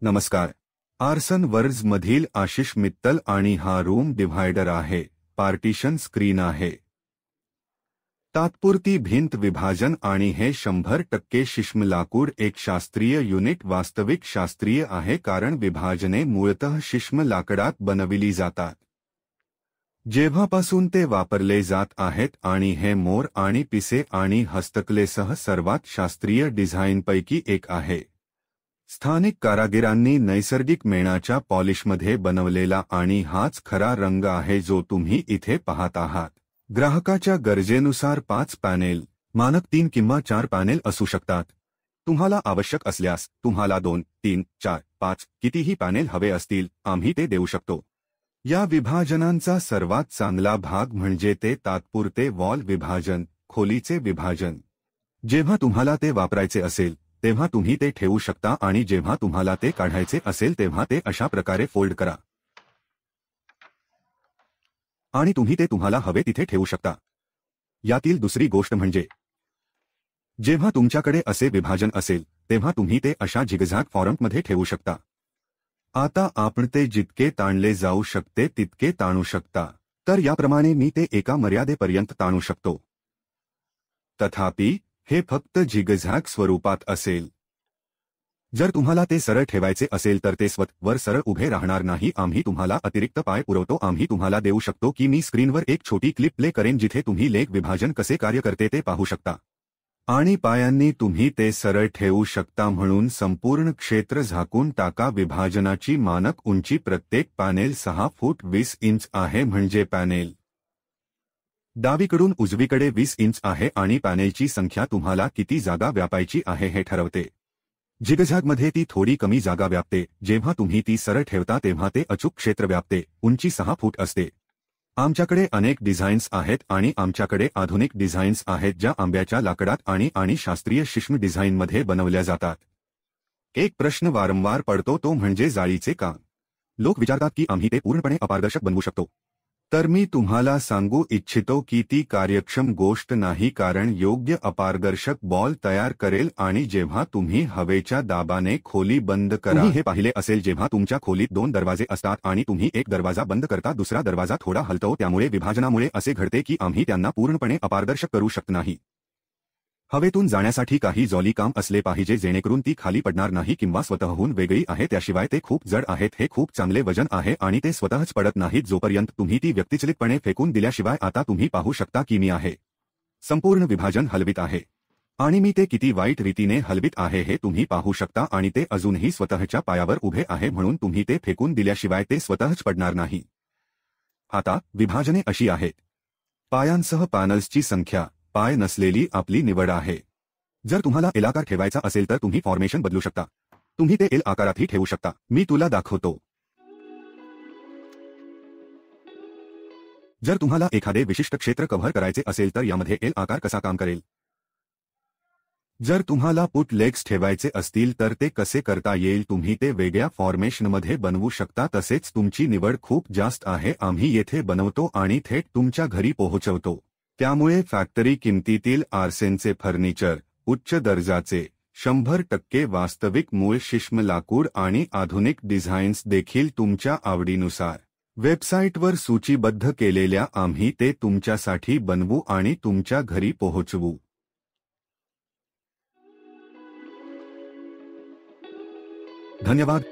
नमस्कार. आर्सन वर्ज मधील आशिष मित्तल आणि हा रूम डिव्हायडर आहे. पार्टिशन स्क्रीन आहे. तात्पुरती भिंत विभाजन आणि हे 100% शिश्म लाकूड. एक शास्त्रीय युनिट वास्तविक शास्त्रीय आहे कारण विभाजने मूळतः शिश्म लाकडात बनविली जातात. जेव्हापासून ते वापरले जात आहेत आणि हे मोर आणि पिसे आणि हस्तकलेसह सर्वात शास्त्रीय डिझाईनपैकी एक आहे. स्थानिक कारागिरांनी नैसर्गिक मेणाच्या पॉलिशमध्ये बनवलेला आणि हाच खरा रंग आहे जो तुम्ही इथे पाहत आहात. ग्राहकाच्या गरजेनुसार 5 पॅनेल, मानक 3 किंवा 4 पॅनेल असू शकतात. तुम्हाला आवश्यक असल्यास तुम्हाला 2, 3, 4, 5 कितीही पॅनेल हवे असतील आम्ही ते देऊ शकतो. या विभाजनांचा सर्वात चांगला भाग म्हणजे ते तात्पुरते वॉल विभाजन, खोलीचे विभाजन. जेव्हा तुम्हाला ते वापरायचे असेल तेव्हा तुम्ही ते ठेवू शकता आणि जेव्हा तुम्हाला ते काढायचे असेल तेव्हा ते अशा प्रकारे फोल्ड करा आणि तुम्ही ते तुम्हाला हवे तिथे ठेवू शकता. यातील दुसरी गोष्ट म्हणजे जेव्हा तुमच्याकडे असे विभाजन असेल तेव्हा तुम्ही ते अशा झिगझॅग फॉर्ममध्ये ठेवू शकता. आता आपण ते जितके ताणले जाऊ शकते तितके ताणू शकता. तर याप्रमाणे मी ते एका मर्यादेपर्यंत ताणू शकतो. तथापि हे फक्त झिगझॅग स्वरूपात असेल. जर तुम्हाला ते सरळ ठेवायचे असेल तर ते स्वतःवर सरळ उभे राहणार नाही. आम्ही तुम्हाला अतिरिक्त पाय पुरवतो. आम्ही तुम्हाला देऊ शकतो की मी स्क्रीनवर एक छोटी क्लिप प्ले करेन जिथे तुम्ही लेग विभाजन कसे कार्य करते ते पाहू शकता. आणि पायांनी तुम्ही ते सरळ ठेवू शकता म्हणून संपूर्ण क्षेत्र झाकून टाका. विभाजनाची मानक उंची प्रत्येक पॅनेल 6 फूट 20 इंच आहे म्हणजे पॅनेल डावीकडून उजवीकडे 20 इंच आहे आणि पॅनेलची संख्या तुम्हाला किती जागा व्यापायची आहे हे ठरवते. झिगझॅगमध्ये ती थोडी कमी जागा व्यापते. जेव्हा तुम्ही ती सरळ ठेवता तेव्हा ते अचूक क्षेत्र व्यापते. उंची 6 फूट असते. आमच्याकडे अनेक डिझाईन्स आहेत आणि आमच्याकडे आधुनिक डिझाईन्स आहेत ज्या आंब्याच्या लाकडात आणि शास्त्रीय शिश्म डिझाईनमध्ये बनवल्या जातात. एक प्रश्न वारंवार पडतो तो म्हणजे जाळीचे काम. लोक विचारतात की आम्ही ते पूर्णपणे अपारदर्शक बनवू शकतो. तर मी तुम्हाला सांगू इच्छितो की ती कार्यक्षम गोष्ट नाही कारण योग्य अपारदर्शक बॉल तयार करेल आणि जेव्हा तुम्ही हवेच्या दाबाने खोली बंद करा. तुम्ही हे पाहिले असेल जेव्हा तुमच्या खोलीत 2 दरवाजे असतात आणि तुम्ही एक दरवाजा बंद करता दुसरा दरवाजा थोडा हलतो त्यामुळे विभाजनामुळे असे घडते की आम्ही त्यांना पूर्णपणे अपारदर्शक करू शकत नाही. हवेतून जाण्यासाठी काही जॉली काम असले पाहिजे जेणेकरून ती खाली पडणार नाही किंवा स्वतःहून वेगळी आहे. त्याशिवाय ते खूप जड आहेत. हे खूप चांगले वजन आहे आणि ते स्वतःच पडत नाहीत जोपर्यंत तुम्ही ती व्यक्तिचलितपणे फेकून दिल्याशिवाय. आता तुम्ही पाहू शकता की मी आहे संपूर्ण विभाजन हलवित आहे आणि मी ते किती वाईट रीतीने हलवित आहे हे तुम्ही पाहू शकता आणि ते अजूनही स्वतःच्या पायावर उभे आहे म्हणून तुम्ही ते फेकून दिल्याशिवाय ते स्वतःच पडणार नाही. आता विभाजने अशी आहेत. पायांसह पॅनल्सची संख्या. पाय नसलेली आपली निवड आहे. जर तुम्हाला एल आकार ठेवायचा असेल तर तुम्ही फॉर्मेशन बदलू शकता. तुम्ही ते एल आकारातही ठेवू शकता. मी तुला दाखवतो. जर तुम्हाला एखादे विशिष्ट क्षेत्र कव्हर करायचे असेल तर यामध्ये एल आकार कसा काम करेल. जर तुम्हाला पुट लेग्स ठेवायचे असतील तर ते कसे करता येईल. तुम्ही ते वेगळ्या फॉर्मेशनमध्ये बनवू शकता. तसेच तुमची निवड खूप जास्त आहे. आम्ही येथे बनवतो आणि थेट तुमच्या घरी पोहोचवतो. त्यामुळे फॅक्टरी किमतीतील आर्सेनचे फर्निचर, उच्च दर्जाचे, 100% वास्तविक मूळ शिश्म लाकूड आणि आधुनिक डिझाईन्स देखील तुमच्या आवडीनुसार वेबसाईटवर सूचीबद्ध केलेल्या आम्ही ते तुमच्यासाठी बनवू आणि तुमच्या घरी पोहोचवू. धन्यवाद.